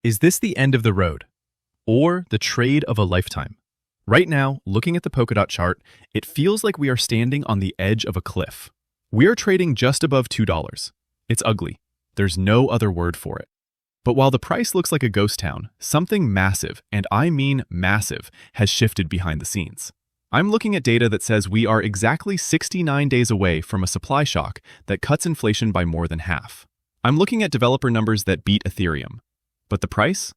Is this the end of the road? Or the trade of a lifetime? Right now, looking at the Polkadot chart, it feels like we are standing on the edge of a cliff. We are trading just above $2. It's ugly. There's no other word for it. But while the price looks like a ghost town, something massive, and I mean massive, has shifted behind the scenes. I'm looking at data that says we are exactly 69 days away from a supply shock that cuts inflation by more than half. I'm looking at developer numbers that beat Ethereum. But the price?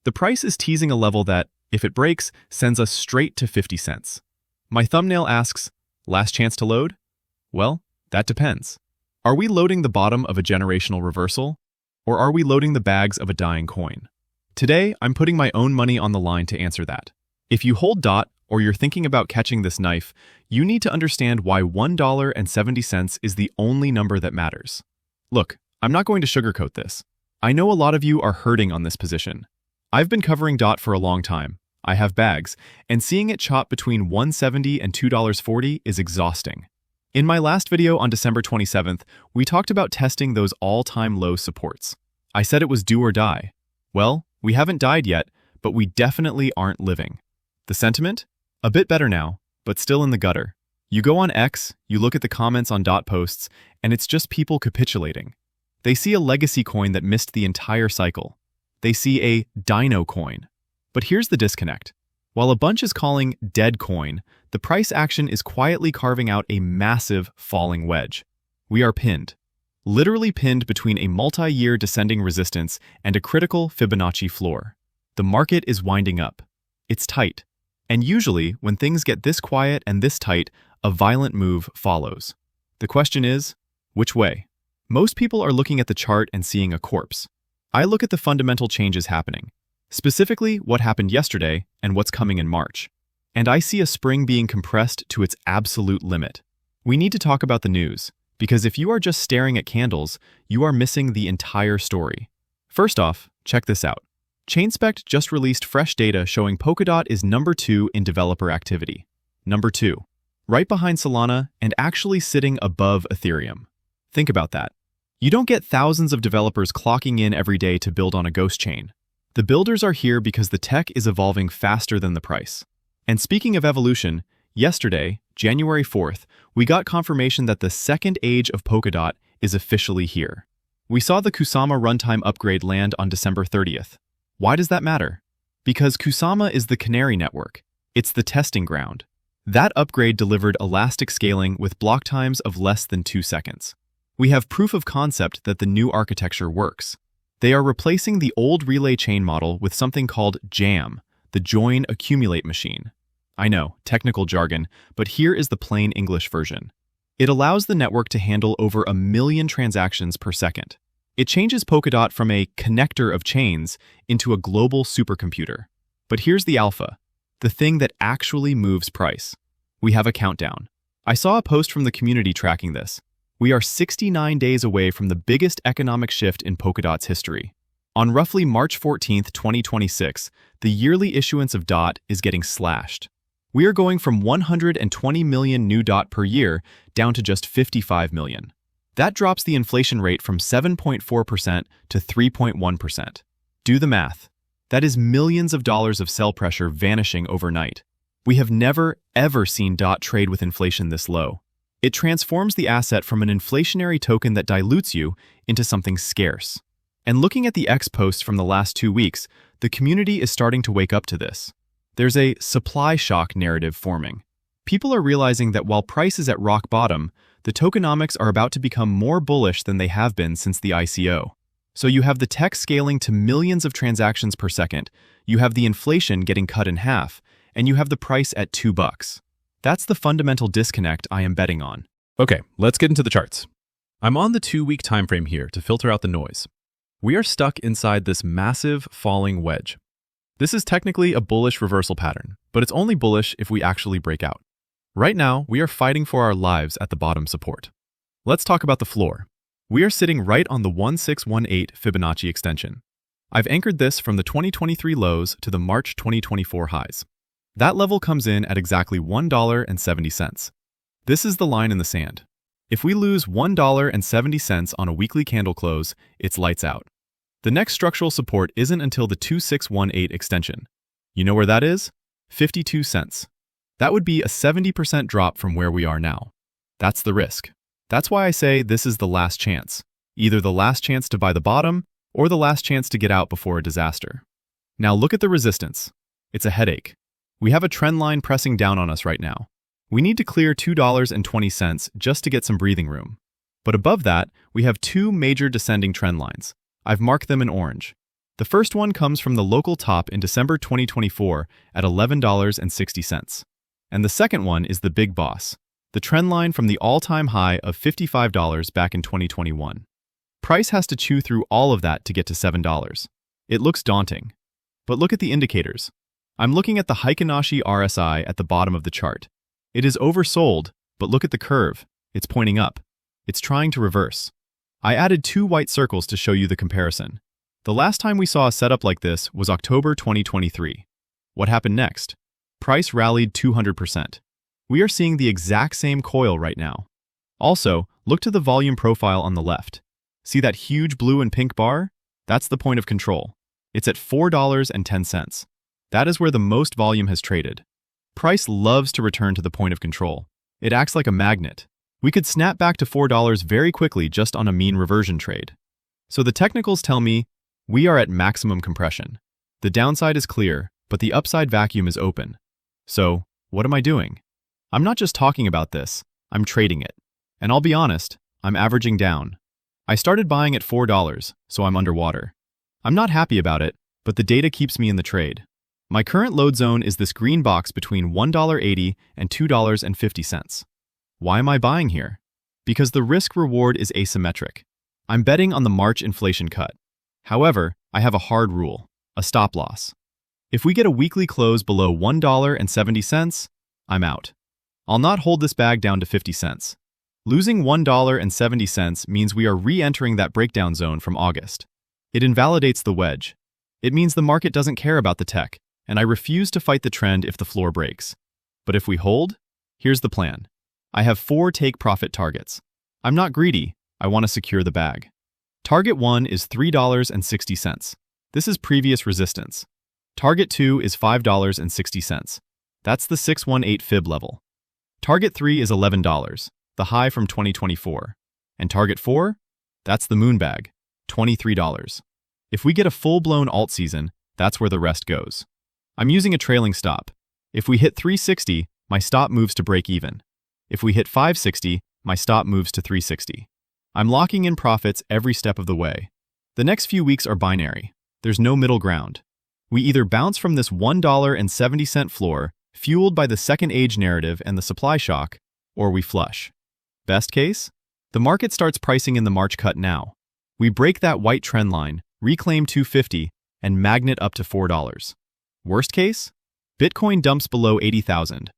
The price is teasing a level that, if it breaks, sends us straight to 50 cents. My thumbnail asks, last chance to load? Well, that depends. Are we loading the bottom of a generational reversal? Or are we loading the bags of a dying coin? Today, I'm putting my own money on the line to answer that. If you hold DOT, or you're thinking about catching this knife, you need to understand why $1.70 is the only number that matters. Look, I'm not going to sugarcoat this. I know a lot of you are hurting on this position. I've been covering DOT for a long time. I have bags, and seeing it chop between $1.70 and $2.40 is exhausting. In my last video on December 27th, we talked about testing those all-time low supports. I said it was do or die. Well, we haven't died yet, but we definitely aren't living. The sentiment? A bit better now, but still in the gutter. You go on X, you look at the comments on DOT posts, and it's just people capitulating. They see a legacy coin that missed the entire cycle. They see a dino coin. But here's the disconnect. While a bunch is calling dead coin, the price action is quietly carving out a massive falling wedge. We are pinned. Literally pinned between a multi-year descending resistance and a critical Fibonacci floor. The market is winding up. It's tight. And usually, when things get this quiet and this tight, a violent move follows. The question is, which way? Most people are looking at the chart and seeing a corpse. I look at the fundamental changes happening, specifically what happened yesterday and what's coming in March. And I see a spring being compressed to its absolute limit. We need to talk about the news, because if you are just staring at candles, you are missing the entire story. First off, check this out. Chainspect just released fresh data showing Polkadot is number 2 in developer activity. Number 2, right behind Solana and actually sitting above Ethereum. Think about that. You don't get thousands of developers clocking in every day to build on a ghost chain. The builders are here because the tech is evolving faster than the price. And speaking of evolution, yesterday, January 4th, we got confirmation that the second age of Polkadot is officially here. We saw the Kusama runtime upgrade land on December 30th. Why does that matter? Because Kusama is the canary network. It's the testing ground. That upgrade delivered elastic scaling with block times of less than 2 seconds. We have proof of concept that the new architecture works. They are replacing the old relay chain model with something called JAM, the Join Accumulate machine. I know, technical jargon, but here is the plain English version. It allows the network to handle over 1 million transactions per second. It changes Polkadot from a connector of chains into a global supercomputer. But here's the alpha, the thing that actually moves price. We have a countdown. I saw a post from the community tracking this. We are 69 days away from the biggest economic shift in Polkadot's history. On roughly March 14th, 2026, the yearly issuance of DOT is getting slashed. We are going from 120 million new DOT per year down to just 55 million. That drops the inflation rate from 7.4% to 3.1%. Do the math. That is millions of dollars of sell pressure vanishing overnight. We have never, ever seen DOT trade with inflation this low. It transforms the asset from an inflationary token that dilutes you into something scarce. And looking at the X posts from the last 2 weeks, the community is starting to wake up to this. There's a supply shock narrative forming. People are realizing that while price is at rock bottom, the tokenomics are about to become more bullish than they have been since the ICO. So you have the tech scaling to millions of transactions per second, you have the inflation getting cut in half, and you have the price at $2. That's the fundamental disconnect I am betting on. Okay, let's get into the charts. I'm on the 2-week time frame here to filter out the noise. We are stuck inside this massive falling wedge. This is technically a bullish reversal pattern, but it's only bullish if we actually break out. Right now, we are fighting for our lives at the bottom support. Let's talk about the floor. We are sitting right on the 1618 Fibonacci extension. I've anchored this from the 2023 lows to the March 2024 highs. That level comes in at exactly $1.70. This is the line in the sand. If we lose $1.70 on a weekly candle close, it's lights out. The next structural support isn't until the 2618 extension. You know where that is? 52 cents. That would be a 70% drop from where we are now. That's the risk. That's why I say this is the last chance. Either the last chance to buy the bottom or the last chance to get out before a disaster. Now look at the resistance. It's a headache. We have a trend line pressing down on us right now. We need to clear $2.20 just to get some breathing room. But above that, we have two major descending trend lines. I've marked them in orange. The first one comes from the local top in December 2024 at $11.60. And the second one is the big boss, the trend line from the all-time high of $55 back in 2021. Price has to chew through all of that to get to $7. It looks daunting. But look at the indicators. I'm looking at the Heikin Ashi RSI at the bottom of the chart. It is oversold, but look at the curve. It's pointing up. It's trying to reverse. I added two white circles to show you the comparison. The last time we saw a setup like this was October 2023. What happened next? Price rallied 200%. We are seeing the exact same coil right now. Also, look to the volume profile on the left. See that huge blue and pink bar? That's the point of control. It's at $4.10. That is where the most volume has traded. Price loves to return to the point of control. It acts like a magnet. We could snap back to $4 very quickly just on a mean reversion trade. So the technicals tell me we are at maximum compression. The downside is clear, but the upside vacuum is open. So, what am I doing? I'm not just talking about this, I'm trading it. And I'll be honest, I'm averaging down. I started buying at $4, so I'm underwater. I'm not happy about it, but the data keeps me in the trade. My current load zone is this green box between $1.80 and $2.50. Why am I buying here? Because the risk-reward is asymmetric. I'm betting on the March inflation cut. However, I have a hard rule, a stop loss. If we get a weekly close below $1.70, I'm out. I'll not hold this bag down to 50 cents. Losing $1.70 means we are re-entering that breakdown zone from August. It invalidates the wedge. It means the market doesn't care about the tech, and I refuse to fight the trend if the floor breaks. But if we hold, here's the plan. I have 4 take-profit targets. I'm not greedy, I want to secure the bag. Target 1 is $3.60. This is previous resistance. Target 2 is $5.60. That's the 618 fib level. Target 3 is $11, the high from 2024. And target 4? That's the moon bag, $23. If we get a full-blown alt season, that's where the rest goes. I'm using a trailing stop. If we hit 360, my stop moves to break even. If we hit 560, my stop moves to 360. I'm locking in profits every step of the way. The next few weeks are binary. There's no middle ground. We either bounce from this $1.70 floor, fueled by the second age narrative and the supply shock, or we flush. Best case? The market starts pricing in the March cut now. We break that white trend line, reclaim 250, and magnet up to $4. Worst case? Bitcoin dumps below 80,000,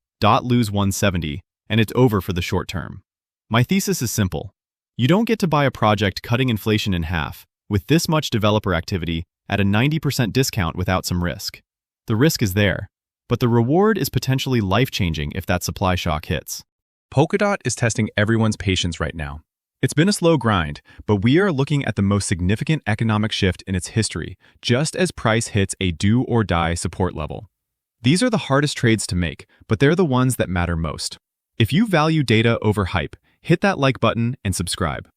lose 170, and it's over for the short term. My thesis is simple. You don't get to buy a project cutting inflation in half, with this much developer activity, at a 90% discount without some risk. The risk is there, but the reward is potentially life-changing if that supply shock hits. Polkadot is testing everyone's patience right now. It's been a slow grind, but we are looking at the most significant economic shift in its history, just as price hits a do-or-die support level. These are the hardest trades to make, but they're the ones that matter most. If you value data over hype, hit that like button and subscribe.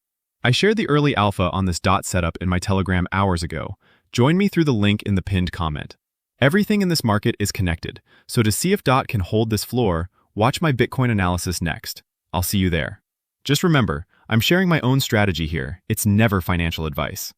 I shared the early alpha on this DOT setup in my Telegram hours ago. Join me through the link in the pinned comment. Everything in this market is connected, so to see if DOT can hold this floor, watch my Bitcoin analysis next. I'll see you there. Just remember, I'm sharing my own strategy here. It's never financial advice.